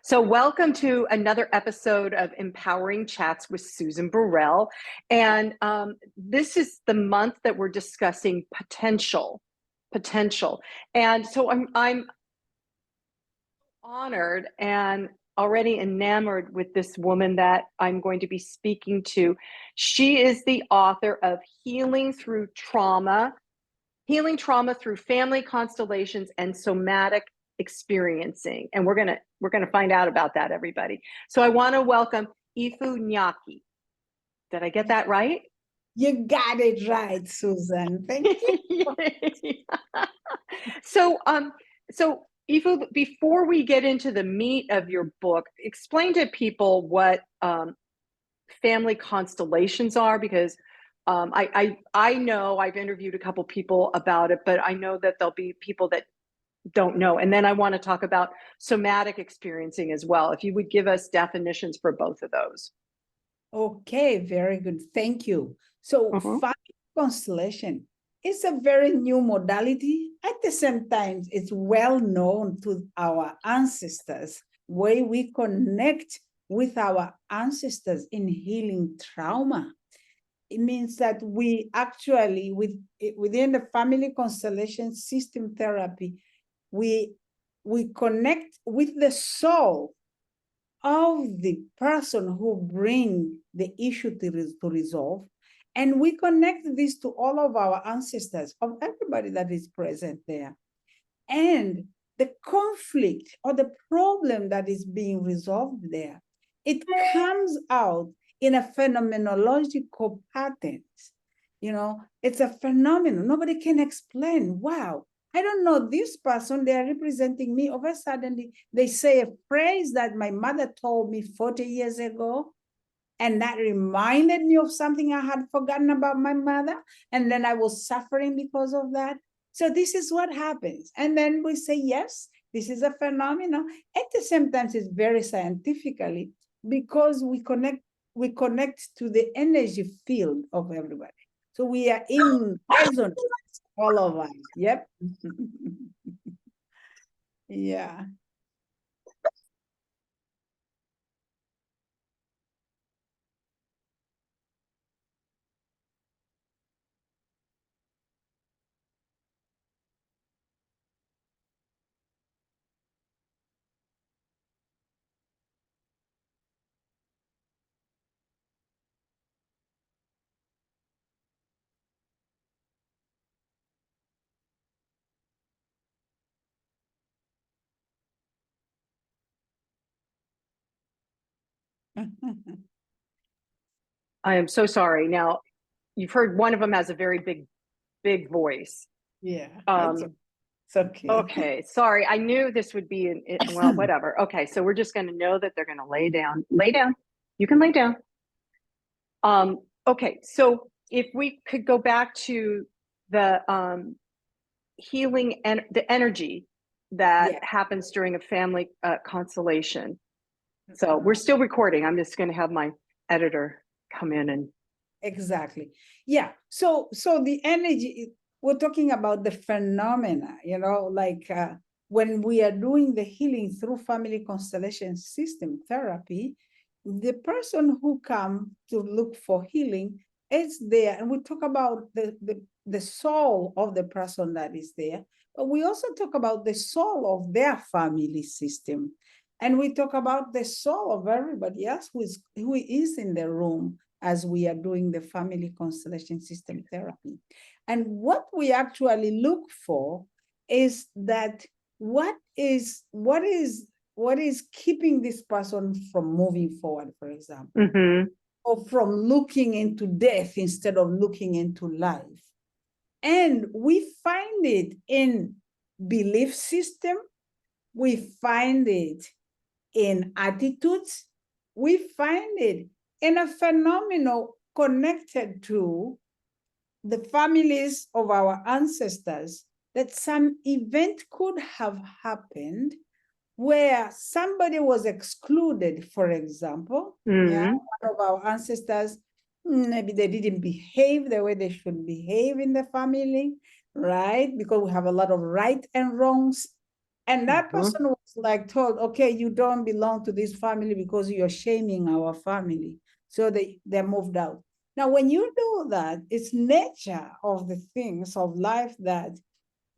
So, welcome to another episode of Empowering Chats with Susan Burrell. And this is the month that we're discussing potential. And so I'm honored and already enamored with this woman that I'm going to be speaking to. She is the author of Healing Through Trauma through Family Constellations and Somatic Experiencing. And we're gonna find out about that, everybody. So I want to welcome Efu Nyaki. Did I get that right? You got it right, Susan. Thank you. So Efu, before we get into the meat of your book, explain to people what family constellations are, because I know I've interviewed a couple people about it, but I know that there'll be people that don't know. And then I want to talk about somatic experiencing as well. If you would give us definitions for both of those. Okay, very good. Thank you. So family constellation is a very new modality. At the same time, it's well known to our ancestors, where we connect with our ancestors in healing trauma. It means that we actually, within the family constellation system therapy, we connect with the soul of the person who bring the issue to resolve, and we connect this to all of our ancestors, of everybody that is present there. And the conflict or the problem that is being resolved there, it comes out in a phenomenological patterns. It's a phenomenon. Nobody can explain. Wow, I don't know this person, they are representing me. All of a sudden, they say a phrase that my mother told me 40 years ago, and that reminded me of something I had forgotten about my mother, and then I was suffering because of that. So this is what happens. And then we say, yes, this is a phenomenon. At the same time, it's very scientifically, because we connect to the energy field of everybody. So we are in resonance, all of us. Yep. Yeah. I am so sorry. Now, you've heard one of them has a very big voice. Yeah. It's okay. Okay. Sorry. I knew this would be well, whatever. Okay. So we're just going to know that they're going to lay down. Lay down. You can lay down. Okay. So if we could go back to the healing and the energy that happens during a family constellation. So we're still recording. I'm just going to have my editor come in and. Exactly. Yeah. So the energy, we're talking about the phenomena, like when we are doing the healing through family constellation system therapy, the person who come to look for healing is there. And we talk about the soul of the person that is there, but we also talk about the soul of their family system. And we talk about the soul of everybody else who is in the room as we are doing the family constellation system therapy. And what we actually look for is that what is keeping this person from moving forward, for example, or from looking into death instead of looking into life. And we find it in belief system, we find it in attitudes, we find it in a phenomenon connected to the families of our ancestors, that some event could have happened where somebody was excluded, for example. One of our ancestors, maybe they didn't behave the way they should behave in the family, right? Because we have a lot of right and wrongs. And that person was like told, okay, you don't belong to this family because you're shaming our family. So they're moved out. Now, when you do that, it's nature of the things of life that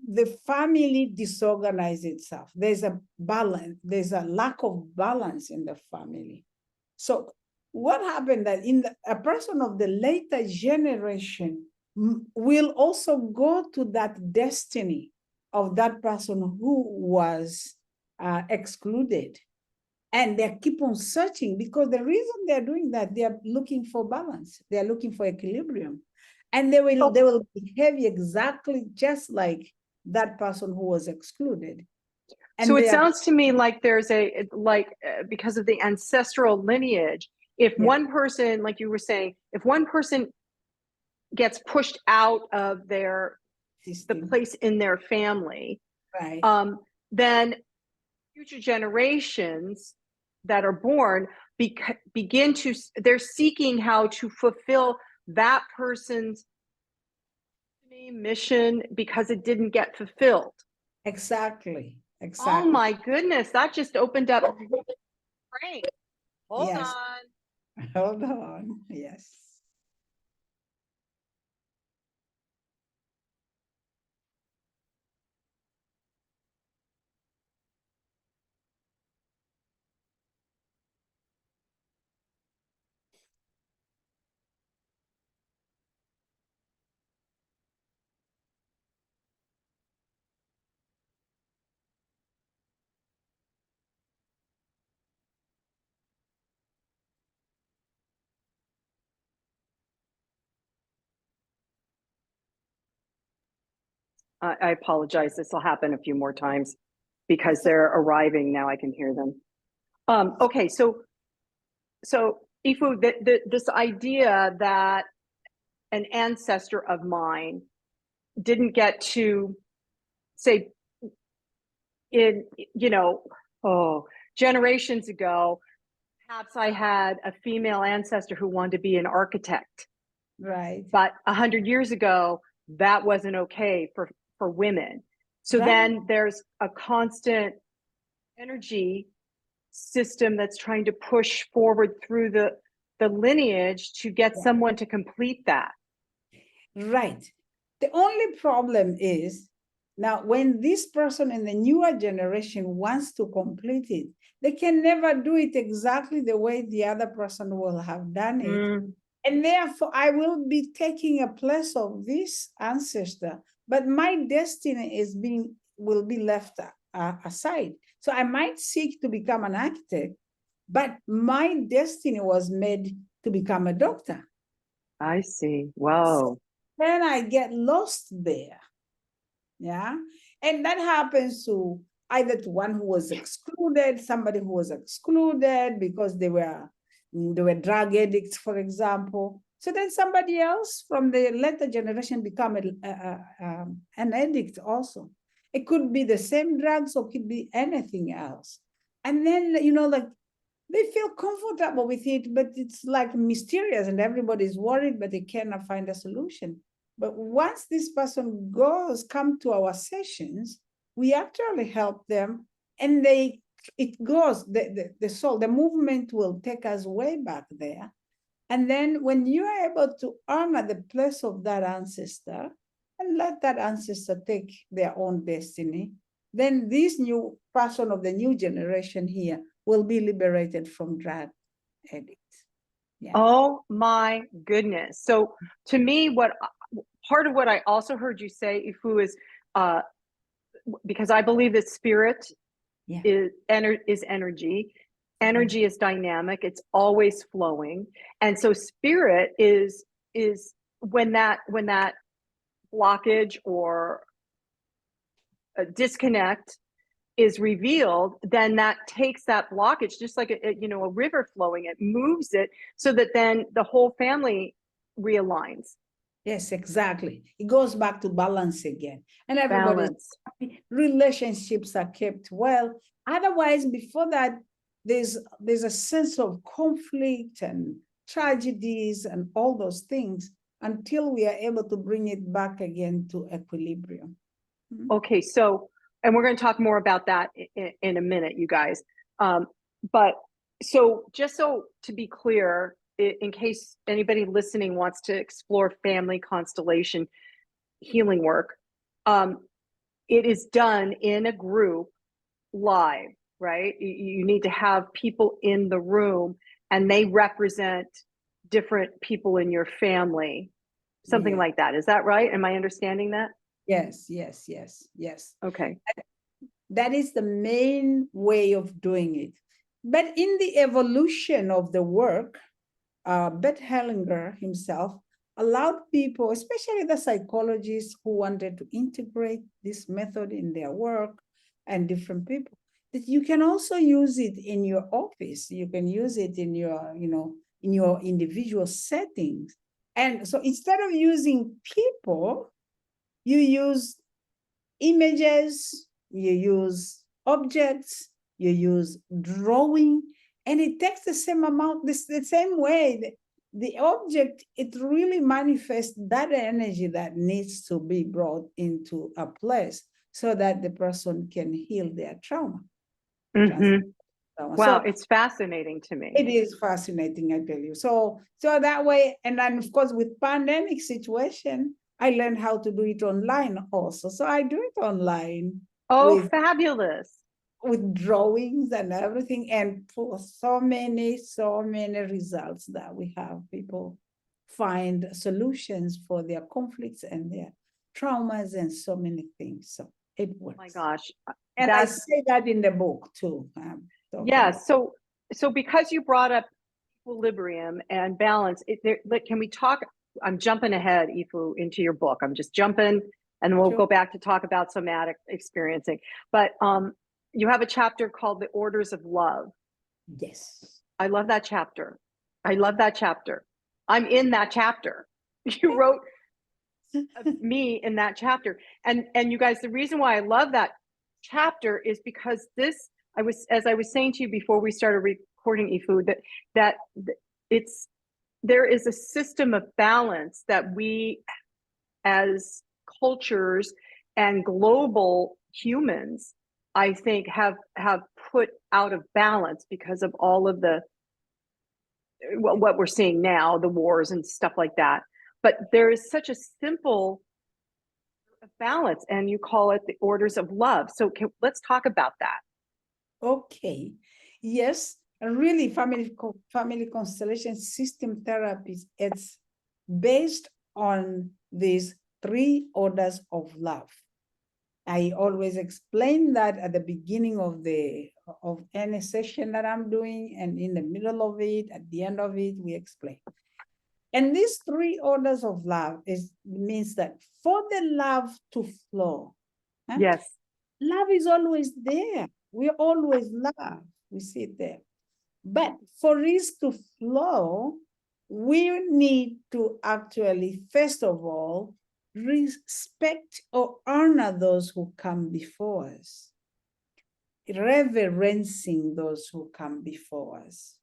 the family disorganizes itself. There's a balance, there's a lack of balance in the family. So what happened that a person of the later generation will also go to that destiny of that person who was excluded. And they keep on searching, because the reason they're doing that, they are looking for balance. They're looking for equilibrium. And they will behave exactly just like that person who was excluded. And so it sounds to me like there's because of the ancestral lineage, if one person, like you were saying, if one person gets pushed out of the place in their family, right, then future generations that are born begin to, they're seeking how to fulfill that person's mission because it didn't get fulfilled. Exactly. Oh my goodness, that just opened up my brain. Hold on. Hold on. Yes. I apologize. This will happen a few more times because they're arriving now. I can hear them. Okay, so Efu, this idea that an ancestor of mine didn't get to say generations ago, perhaps I had a female ancestor who wanted to be an architect. Right. But 100 years ago, that wasn't okay for women. So then there's a constant energy system that's trying to push forward through the lineage to get someone to complete that. Right. The only problem is, now when this person in the newer generation wants to complete it, they can never do it exactly the way the other person will have done it. And therefore, I will be taking a place of this ancestor, but my destiny will be left aside. So I might seek to become an architect, but my destiny was made to become a doctor. I see. Wow. So then I get lost there. Yeah. And that happens to either to one who was excluded, somebody who was excluded because they were drug addicts, for example. So then somebody else from the later generation become an addict also. It could be the same drugs or could be anything else. And then, like they feel comfortable with it, but it's like mysterious and everybody's worried, but they cannot find a solution. But once this person come to our sessions, we actually help them, and the soul, the movement will take us way back there. And then when you are able to honor the place of that ancestor and let that ancestor take their own destiny, then this new person of the new generation here will be liberated from drug addicts. Yeah. Oh my goodness. So to me, part of what I also heard you say, Efu, is because I believe that spirit is energy. Energy is dynamic. It's always flowing. And so spirit is when that blockage or a disconnect is revealed, then that takes that blockage, just like a river flowing, it moves it so that then the whole family realigns. Yes, exactly. It goes back to balance again. And everybody's relationships are kept well. Otherwise, before that, there's a sense of conflict and tragedies and all those things until we are able to bring it back again to equilibrium. Okay, so and we're going to talk more about that in a minute, you guys. But so just so to be clear, in case anybody listening wants to explore family constellation healing work, it is done in a group live, right? You need to have people in the room and they represent different people in your family, something Yeah. like that. Is that right? Am I understanding that? Yes, yes, yes, yes. Okay. That is the main way of doing it. But in the evolution of the work, Bert Hellinger himself allowed people, especially the psychologists who wanted to integrate this method in their work and different people, that you can also use it in your office. You can use it in your, in your individual settings. And so instead of using people, you use images, you use objects, you use drawing, and it takes the same amount, the same way. The object, it really manifests that energy that needs to be brought into a place so that the person can heal their trauma. Mm-hmm. Wow, So it's fascinating to me. it is fascinating, I tell you. So that way, and then of course with pandemic situation, I learned how to do it online also. So I do it online. Oh, fabulous. With drawings and everything, and for so many results that we have. People find solutions for their conflicts and their traumas and so many things. So it works. Oh my gosh. And I say that in the book too. Yeah. So because you brought up equilibrium and balance, can we talk? I'm jumping ahead, Efu, into your book. I'm just jumping, and we'll go back to talk about somatic experiencing. But you have a chapter called The Orders of Love. Yes. I love that chapter. I love that chapter. I'm in that chapter. You wrote me in that chapter. And you guys, the reason why I love that chapter is because as I was saying to you before we started recording, Efu, that there is a system of balance that we as cultures and global humans, I think, have put out of balance because of all of what we're seeing now, the wars and stuff like that. But there is such a simple balance, and you call it the orders of love. So let's talk about that. Okay. Yes, really, family constellation system therapy, it's based on these 3 orders of love. I always explain that at the beginning of any session that I'm doing, and in the middle of it, at the end of it, we explain. And these 3 orders of love means that for the love to flow, yes, love is always there. We always love. We see it there. But for it to flow, we need to actually, first of all, respect or honor those who come before us, reverencing those who come before us.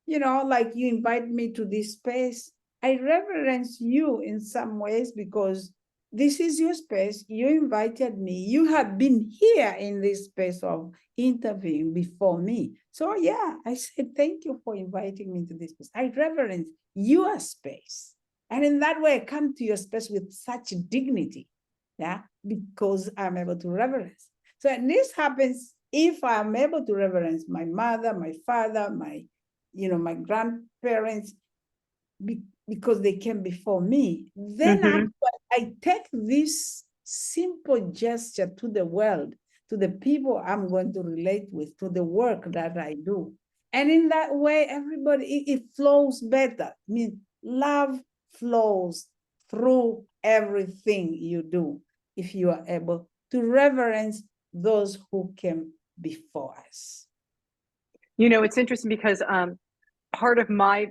Like you invite me to this space, I reverence you in some ways because this is your space. You invited me. You have been here in this space of interviewing before me. So yeah, I said, thank you for inviting me to this space. I reverence your space. And in that way, I come to your space with such dignity, yeah, because I'm able to reverence. So this happens if I'm able to reverence my mother, my father, my grandparents, because they came before me, then I take this simple gesture to the world, to the people I'm going to relate with, to the work that I do. And in that way, everybody, it flows better. I mean, love flows through everything you do if you are able to reverence those who came before us. It's interesting because part of my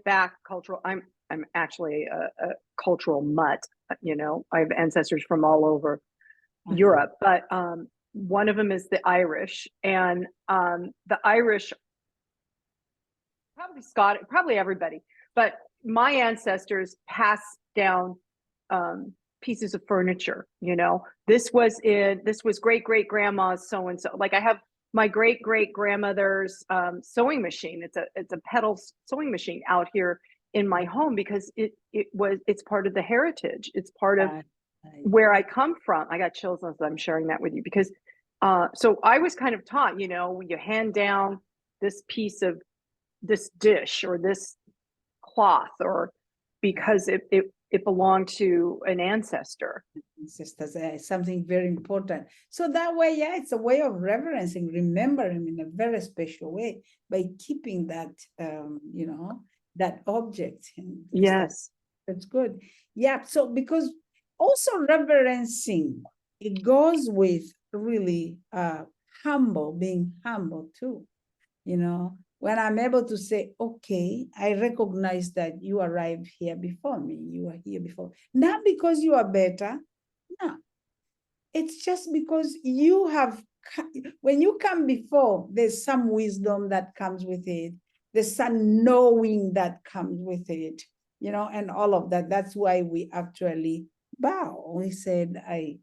cultural, I'm actually a cultural mutt. I have ancestors from all over Europe, but one of them is the Irish, and the Irish, probably Scott, probably everybody, but my ancestors passed down pieces of furniture, you know, this was great grandma's so and so. Like I have my great grandmother's sewing machine. It's a pedal sewing machine out here in my home because it's part of the heritage. It's part of where I come from. I got chills as I'm sharing that with you because so I was kind of taught, you know, when you hand down this piece of this dish or this cloth, or because it belonged to an ancestor. Ancestors, something very important. So that way, yeah, it's a way of reverencing, remembering in a very special way by keeping that, you know, that object. Yes. That's good. Yeah. So because also reverencing, it goes with really being humble too. You know, when I'm able to say, okay, I recognize that you arrived here before me. You are here before. Not because you are better. No. It's just because you have, when you come before, there's some wisdom that comes with it. There's some knowing that comes with it, you know, and all of that. That's why we actually bow. We said, I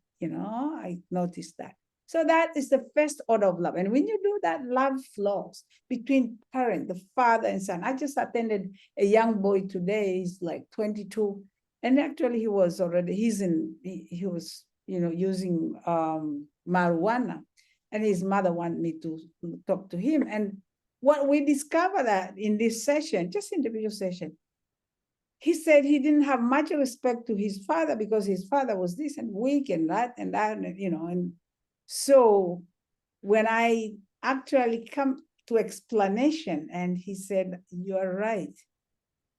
noticed that. So that is the first order of love. And when you do that, love flows between parent, the father and son. I just attended a young boy today, he's like 22. And actually he was you know, using marijuana. And his mother wanted me to talk to him. And what we discovered that in this session, just individual session, he said he didn't have much respect to his father because his father was this and weak and that, and you know, and so when I actually come to explanation, and he said, you are right.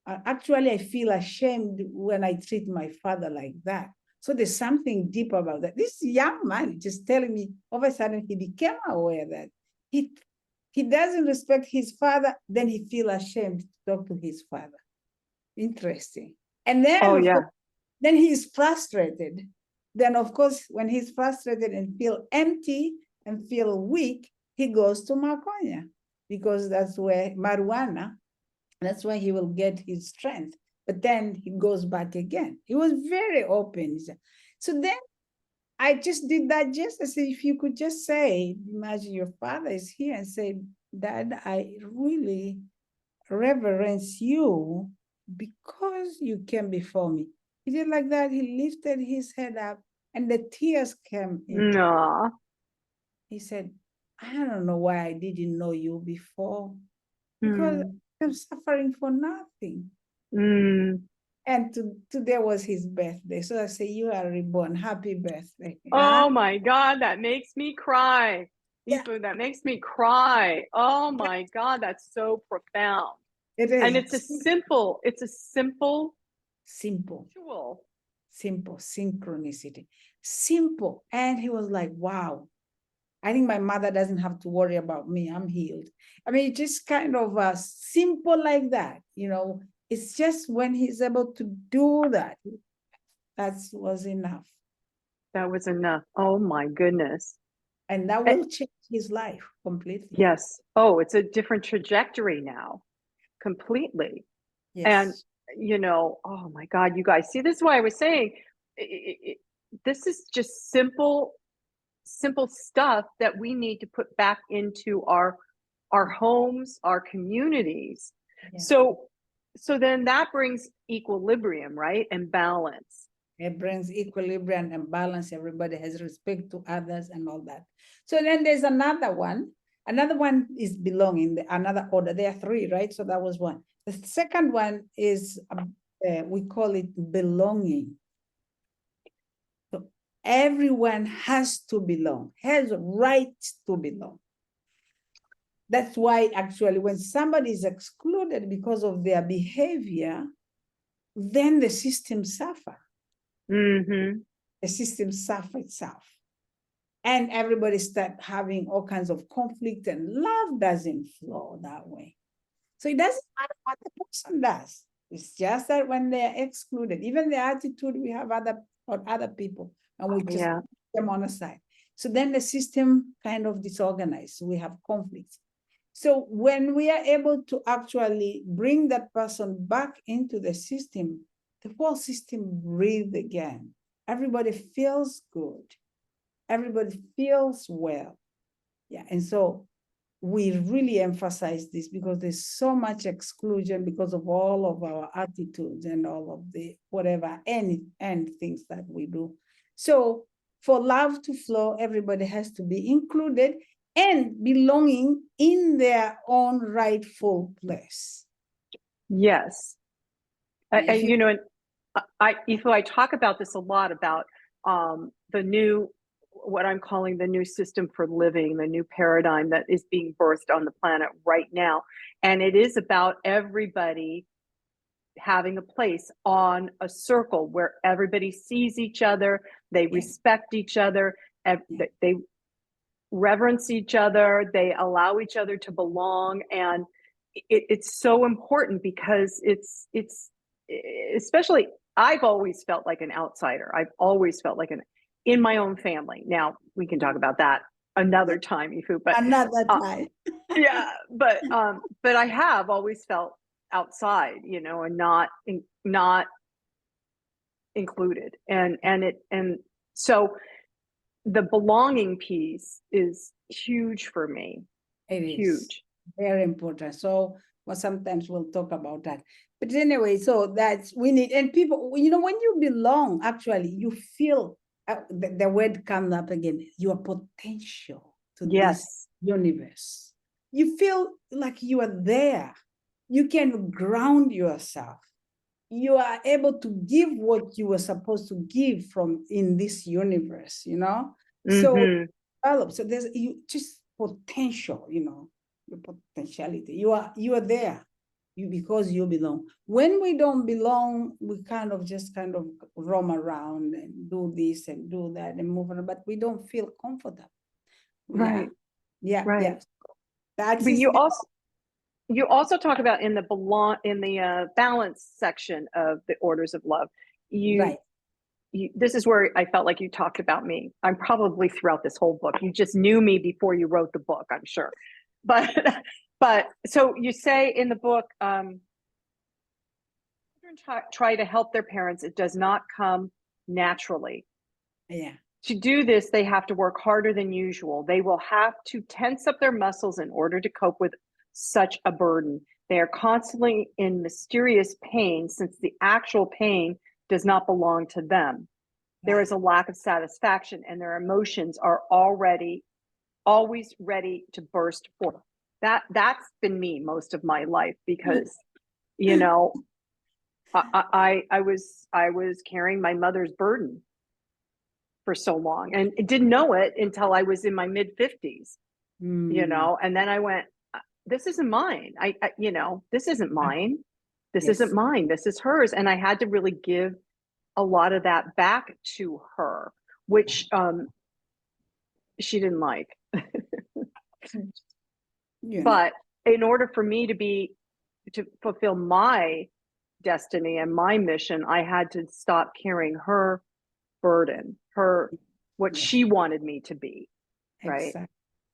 Actually, I feel ashamed when I treat my father like that. So there's something deep about that. This young man just telling me, all of a sudden he became aware that he doesn't respect his father, then he feels ashamed to talk to his father. Interesting. And then, oh yeah, then he's frustrated. Then, of course, when he's frustrated and feel empty and feel weak, he goes to marijuana because that's where marijuana, that's where he will get his strength. But then he goes back again. He was very open. So then I just did that just as if you could just say, imagine your father is here and say, Dad, I really reverence you because you came before me. He did like that. He lifted his head up and the tears came in. Aww. He said, I don't know why I didn't know you before because I'm suffering for nothing. And today was his birthday. So I say, you are reborn. Happy birthday. Oh my God, that makes me cry. Yeah. That makes me cry. Oh my God, that's so profound. It is. And it's a simple synchronicity. Simple. And he was like, wow. I think my mother doesn't have to worry about me. I'm healed. I mean, just kind of simple like that, you know. It's just when he's able to do that, that was enough. That was enough. Oh my goodness. And that will change his life completely. Yes. Oh, it's a different trajectory now. Completely. Yes. And, you know, oh my God, you guys, see, this is why I was saying, this is just simple stuff that we need to put back into our homes, our communities. Yeah. So then that brings equilibrium, right? And balance. It brings equilibrium and balance. Everybody has respect to others and all that. So then there's another one. Another one is belonging, another order. There are three, right? So that was one. The second one is, we call it belonging. So everyone has to belong, has a right to belong. That's why actually when somebody is excluded because of their behavior, then the system suffers. The system suffers itself. And everybody start having all kinds of conflict, and love doesn't flow that way. So it doesn't matter what the person does. It's just that when they're excluded, even the attitude we have other people, and we just put them on a side. So then the system kind of disorganized. So we have conflicts. So when we are able to actually bring that person back into the system, the whole system breathes again. everybody feels good, everybody feels well. Yeah, and so we really emphasize this because there's so much exclusion because of all of our attitudes and all of the whatever and things that we do. So for love to flow, everybody has to be included and belonging in their own rightful place. Yes. And you- you know, Efu, I talk about this a lot about the new, what I'm calling the new system for living, the new paradigm that is being birthed on the planet right now. And it is about everybody having a place on a circle where everybody sees each other, they respect each other, they reverence each other, they allow each other to belong. And it's so important because it's especially, I've always felt like an outsider. I've always felt like in my own family. Now we can talk about that another time, Efu, but another time. yeah, but I have always felt outside, you know, and not included. And so the belonging piece is huge for me. It is huge. Very important. So well, sometimes we'll talk about that. But anyway, so that's we need, and people, you know, when you belong, actually, you feel the word comes up again, your potential to this universe. You feel like you are there. You can ground yourself. You are able to give what you were supposed to give from in this universe, you know? So there's you just potential, you know, your potentiality. You are there. Because you belong. When we don't belong, we kind of roam around and do this and do that and move on, but we don't feel comfortable. Right. Yeah. Right. Yeah. That but is you also talk about in the balance section of the Orders of Love, this is where I felt like you talked about me. I'm probably throughout this whole book. You just knew me before you wrote the book, I'm sure. But so you say in the book, children try to help their parents. It does not come naturally. Yeah. To do this, they have to work harder than usual. They will have to tense up their muscles in order to cope with such a burden. They are constantly in mysterious pain since the actual pain does not belong to them. There is a lack of satisfaction and their emotions are always ready to burst forth. That's been me most of my life because, you know, I was carrying my mother's burden for so long and didn't know it until I was in my mid-50s, you know, and then I went, this isn't mine. You know, this isn't mine. This isn't mine. This is hers. And I had to really give a lot of that back to her, which she didn't like. But in order for me to fulfill my destiny and my mission, I had to stop carrying her burden, what she wanted me to be. Right.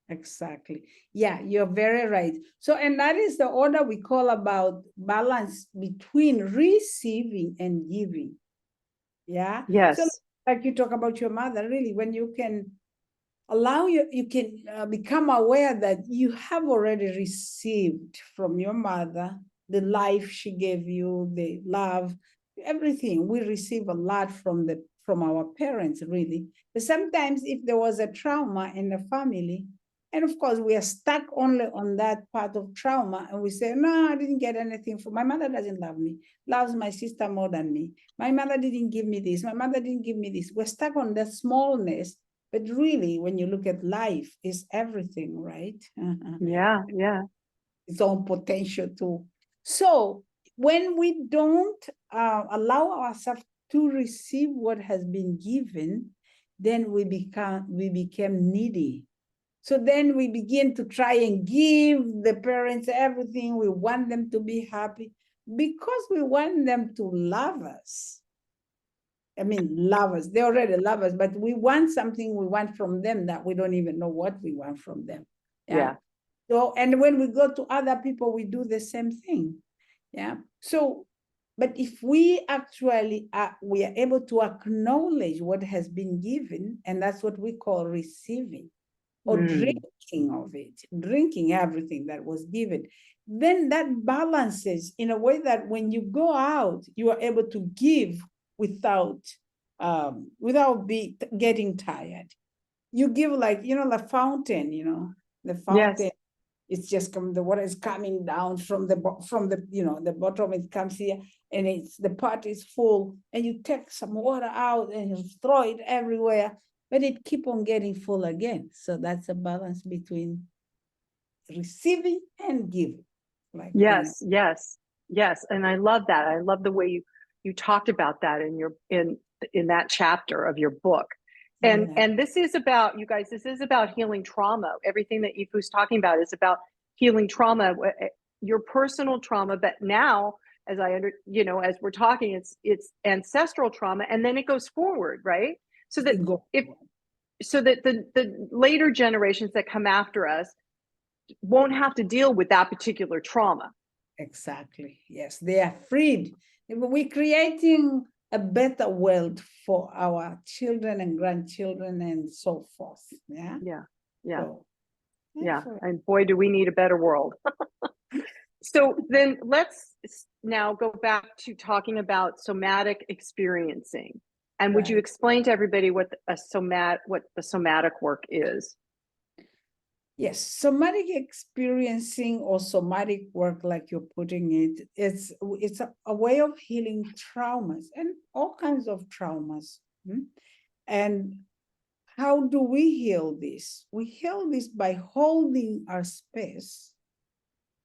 Exactly. Yeah, you're very right. So, and that is the order we call about balance between receiving and giving. Yeah. Yes. So, like you talk about your mother, really, when you can allow you can become aware that you have already received from your mother the life she gave you, the love, everything. We receive a lot from our parents, really. But sometimes if there was a trauma in the family, and of course we are stuck only on that part of trauma, and we say, no, I didn't get anything from my mother. Doesn't love me, loves my sister more than me. My mother didn't give me this, my mother didn't give me this. We're stuck on that smallness. But really, when you look at life, it's everything, right? Yeah. Its own potential too. So when we don't allow ourselves to receive what has been given, then we become needy. So then we begin to try and give the parents everything. We want them to be happy because we want them to love us. I mean, love us. They already love us, but we want something we want from them that we don't even know what we want from them. Yeah. So, and when we go to other people, we do the same thing. Yeah. So But if we actually we are able to acknowledge what has been given, and that's what we call receiving or drinking of it, drinking everything that was given, then that balances in a way that when you go out, you are able to give without getting tired. You give like, the fountain, the fountain. Yes. It's just the water is coming down from the the bottom. It comes here, and the pot is full, and you take some water out and you throw it everywhere, but it keep on getting full again. So that's a balance between receiving and giving. Like Yes, yes, yes. And I love that. I love the way you talked about that in that chapter of your book. And this is about, you guys, this is about healing trauma. Everything that Efu's talking about is about healing trauma, your personal trauma, but now as as we're talking, it's ancestral trauma, and then it goes forward, right? So that the later generations that come after us won't have to deal with that particular trauma. Exactly. Yes, they are freed. We're creating a better world for our children and grandchildren and so forth. Yeah. Yeah. Yeah. So, yeah. And boy, do we need a better world. So then let's now go back to talking about somatic experiencing. And would you explain to everybody what the somatic work is? Yes, somatic experiencing or somatic work, like you're putting it, it's a way of healing traumas and all kinds of traumas. And how do we heal this? We heal this by holding our space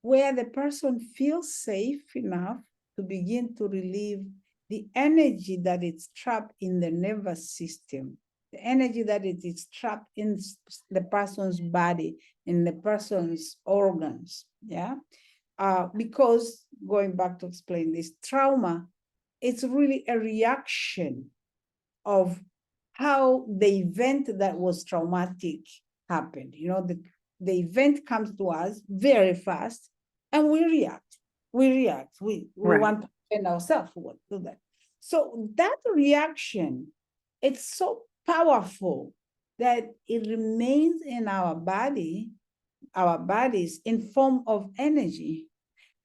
where the person feels safe enough to begin to relieve the energy that is trapped in the nervous system, the energy that it is trapped in the person's body, in the person's organs. Yeah. Because going back to explain this, trauma, it's really a reaction of how the event that was traumatic happened. The event comes to us very fast, and we react. We want to defend ourselves. We want to do that. So that reaction, it's so powerful that it remains in our bodies in form of energy.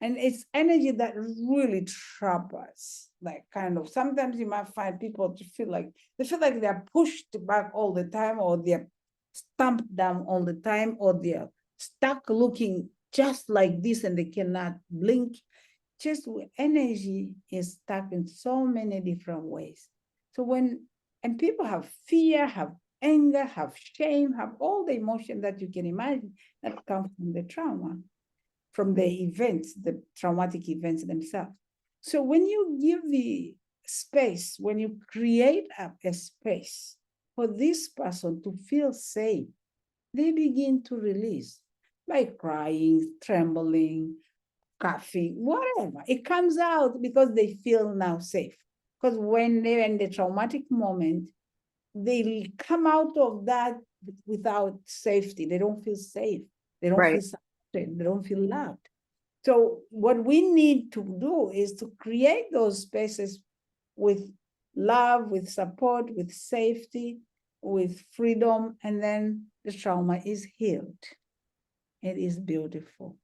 And it's energy that really traps us. Like kind of, sometimes you might find people to feel like they're pushed back all the time, or they're stamped down all the time, or they're stuck looking just like this and they cannot blink. Just energy is stuck in so many different ways. So and people have fear, have anger, have shame, have all the emotion that you can imagine that come from the trauma, from the events, the traumatic events themselves. So when you give the space, when you create a space for this person to feel safe, they begin to release by crying, trembling, coughing, whatever. It comes out because they feel now safe. Because when they're in the traumatic moment, they come out of that without safety. They don't feel safe. They don't feel supported. They don't feel loved. So what we need to do is to create those spaces with love, with support, with safety, with freedom, and then the trauma is healed. It is beautiful.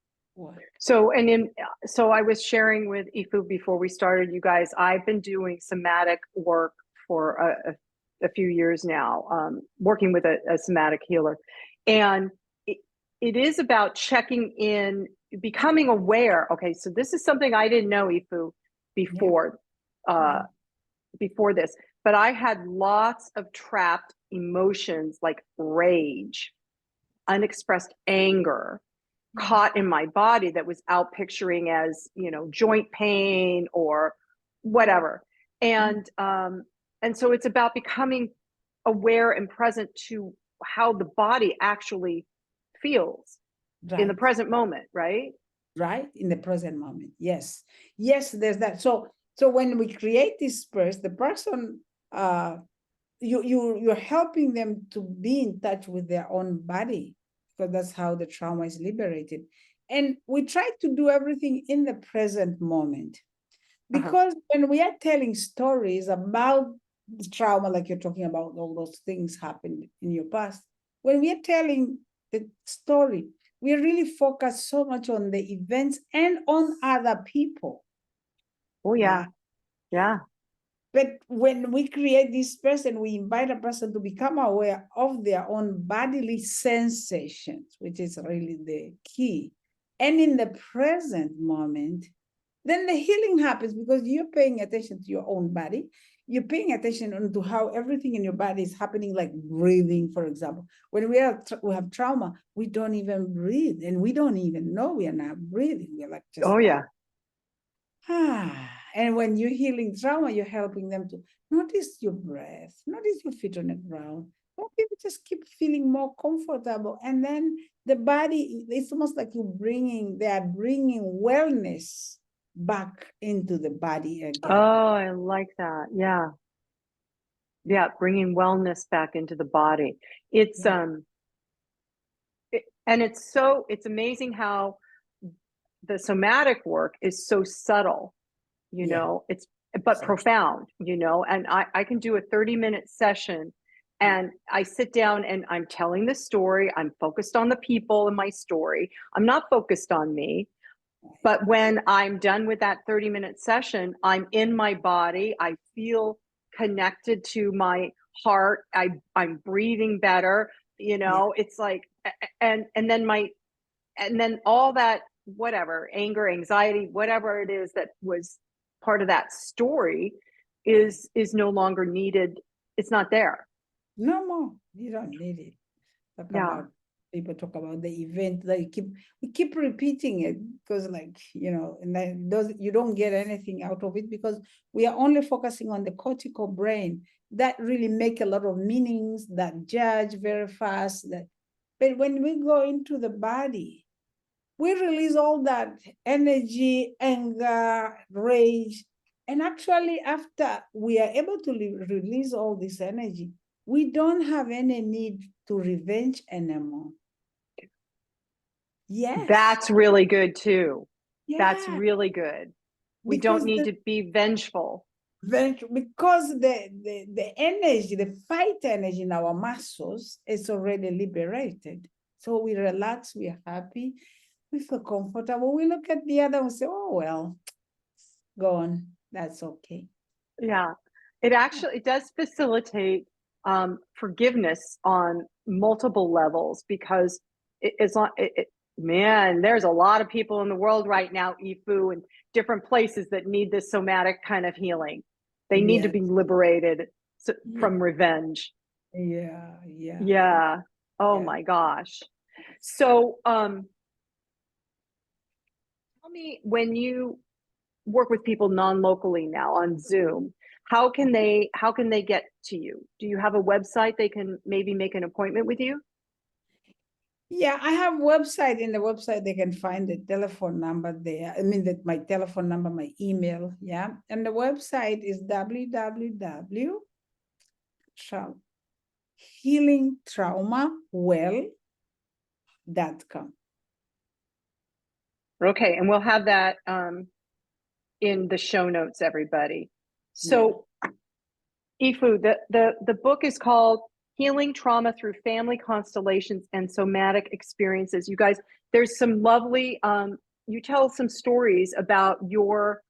So I was sharing with Efu before we started, you guys, I've been doing somatic work for a few years now, working with a somatic healer. And it is about checking in, becoming aware. Okay, so this is something I didn't know, Efu, before this, but I had lots of trapped emotions like rage, unexpressed anger, caught in my body that was out picturing as, joint pain or whatever. And so it's about becoming aware and present to how the body actually feels in the present moment, right? Right, in the present moment. Yes, there's that. So when we create this space, the person, you're helping them to be in touch with their own body, because that's how the trauma is liberated. And we try to do everything in the present moment. Because when we are telling stories about the trauma, like you're talking about, all those things happened in your past, when we are telling the story, we really focus so much on the events and on other people. Oh, yeah. Yeah. But when we create this person, we invite a person to become aware of their own bodily sensations, which is really the key. And in the present moment, then the healing happens because you're paying attention to your own body. You're paying attention to how everything in your body is happening, like breathing, for example. When we have trauma, we don't even breathe, and we don't even know we are not breathing. We're like just and when you're healing trauma, you're helping them to notice your breath, notice your feet on the ground. Okay, just keep feeling more comfortable. And then the body, it's almost like they are bringing wellness back into the body again. Oh, I like that. Yeah. Yeah, bringing wellness back into the body. It's and it's amazing how the somatic work is so subtle, you know, but profound, you know, and I can do a 30-minute session and I sit down and I'm telling the story. I'm focused on the people in my story. I'm not focused on me. But when I'm done with that 30-minute session, I'm in my body. I feel connected to my heart. I'm breathing better. You know, it's like, and then all that, whatever, anger, anxiety, whatever it is that was part of that story is no longer needed. It's not there. No more. You don't need it. People talk about the event that we keep repeating it because, like, you know, and then you don't get anything out of it because we are only focusing on the cortical brain that really make a lot of meanings, that judge very fast. But when we go into the body, we release all that energy, anger, rage. And actually, after we are able to release all this energy, we don't have any need to revenge anymore. Yes. That's really good too. Yeah. That's really good. We don't need to be vengeful. Because the energy, the fight energy in our muscles is already liberated. So we relax, we are happy, we feel comfortable. We look at the other and say, oh, well, go on. That's okay. Yeah. It does facilitate forgiveness on multiple levels because man, there's a lot of people in the world right now, Efu, and different places that need this somatic kind of healing. They need to be liberated from revenge. Yeah. Oh my gosh. So, tell me, when you work with people non-locally now on Zoom, how can they get to you? Do you have a website they can maybe make an appointment with you? Yeah, I have website. In the website, they can find the telephone number there. I mean, that my telephone number, my email. Yeah. And the website is www.healingtraumawell.com. Okay. And we'll have that in the show notes, everybody. So Efu, the book is called Healing Trauma Through Family Constellations and Somatic Experiences. You guys, there's some lovely, you tell some stories about your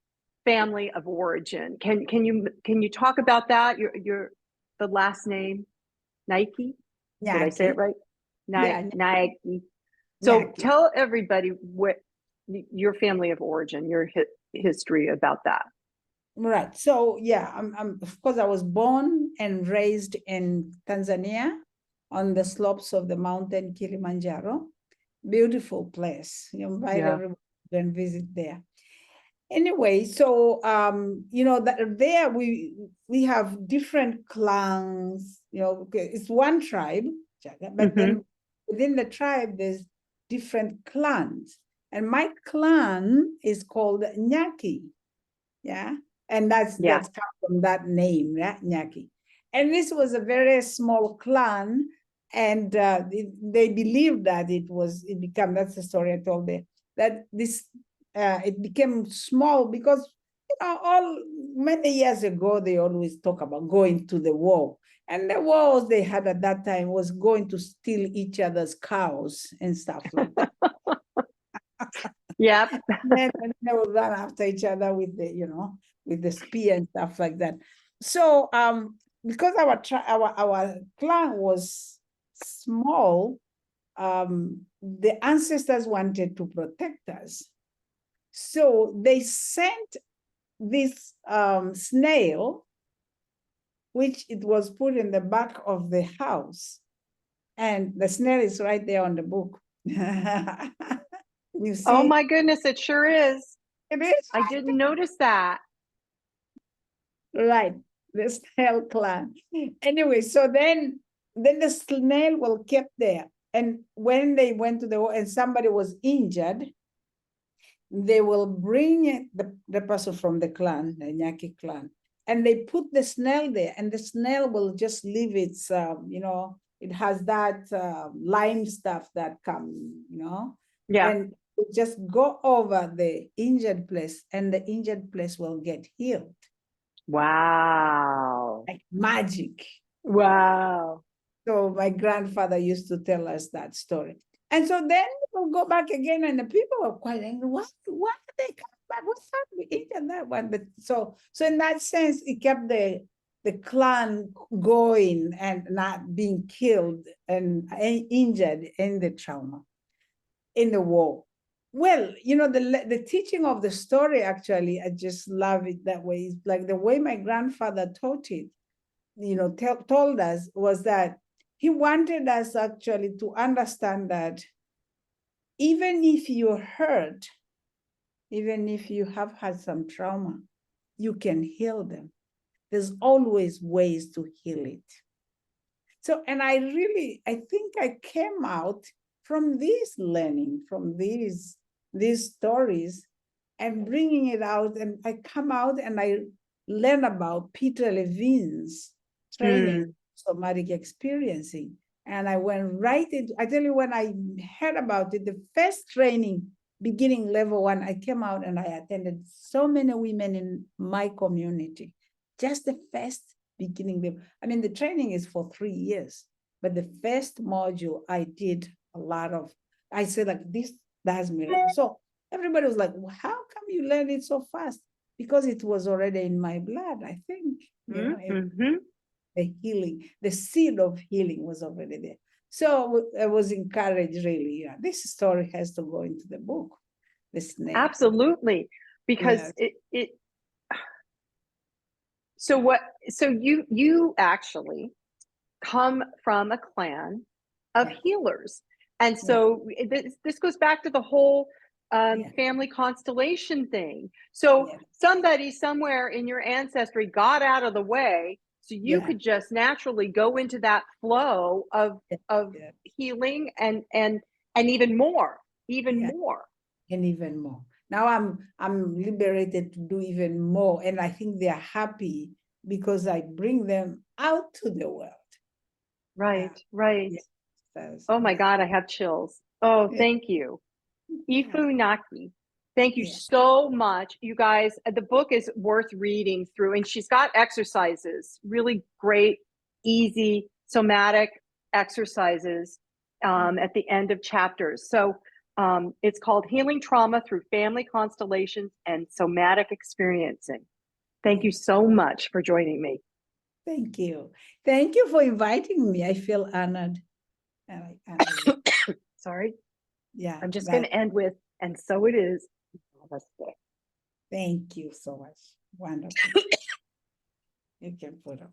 family of origin. Can you talk about that? The last name, Nike? Nyaki. Did I say it right? Nike. So Nyaki. Tell everybody what your family of origin, your history about that. Right. So yeah, of course I was born and raised in Tanzania on the slopes of the mountain Kilimanjaro. Beautiful place. You invite everyone to go and visit there. Anyway, so you know, that there we have different clans, you know, it's one tribe, but then within the tribe there's different clans. And my clan is called Nyaki. Yeah. And that's come from that name, Nyaki. And this was a very small clan, and they believed that that's the story I told there, that this it became small because all many years ago, they always talk about going to the war. And the wars they had at that time was going to steal each other's cows and stuff like that. Yep. Then they would run after each other with with the spear and stuff like that. So because our clan was small, the ancestors wanted to protect us. So they sent this snail, which it was put in the back of the house. And the snail is right there on the book. You see? Oh my goodness, it sure is. It is. I didn't notice that. Right, the snail clan. Anyway, so then the snail was kept there. And when they went to the war and somebody was injured, they will bring the person from the clan, the Nyaki clan, and they put the snail there, and the snail will just leave its, it has that lime stuff that come, Yeah. and just go over the injured place, and the injured place will get healed. Wow. Like magic. Wow. So my grandfather used to tell us that story. And so then we'll go back again, and the people were quite angry. Why did they come back? What's that? We eaten that one. But so in that sense, it kept the clan going and not being killed and injured in the trauma, in the war. Well, the teaching of the story, actually, I just love it that way. It's like the way my grandfather taught it, told us, was that he wanted us actually to understand that even if you're hurt, even if you have had some trauma, you can heal them. There's always ways to heal it. So, and I think I came out from this learning, from these stories, and bringing it out. And I come out and I learn about Peter Levine's training, somatic experiencing. And I went right into, I tell you, when I heard about it, the first training, beginning level 1, I came out and I attended so many women in my community. Just the first beginning level. I mean, the training is for 3 years, but the first module I did a lot of, I said, like, this does miracle. So everybody was like, well, how come you learned it so fast? Because it was already in my blood, I think. The healing, the seed of healing was already there. So I was encouraged, really. Yeah, this story has to go into the book. The snake. Absolutely, because so you actually come from a clan of healers, and so this goes back to the whole family constellation thing. So somebody somewhere in your ancestry got out of the way, so you could just naturally go into that flow of healing and even more. And even more. Now I'm liberated to do even more, and I think they're happy because I bring them out to the world. Right. Yes. Oh my God, I have chills. Oh, thank you. Efu Nyaki, thank you so much. You guys, the book is worth reading through, and she's got exercises, really great, easy, somatic exercises at the end of chapters. So it's called Healing Trauma Through Family Constellations and Somatic Experiencing. Thank you so much for joining me. Thank you. Thank you for inviting me. I feel honored. Sorry. Yeah. I'm just going to end with, and so it is. Thank you so much. Wonderful. You can put up.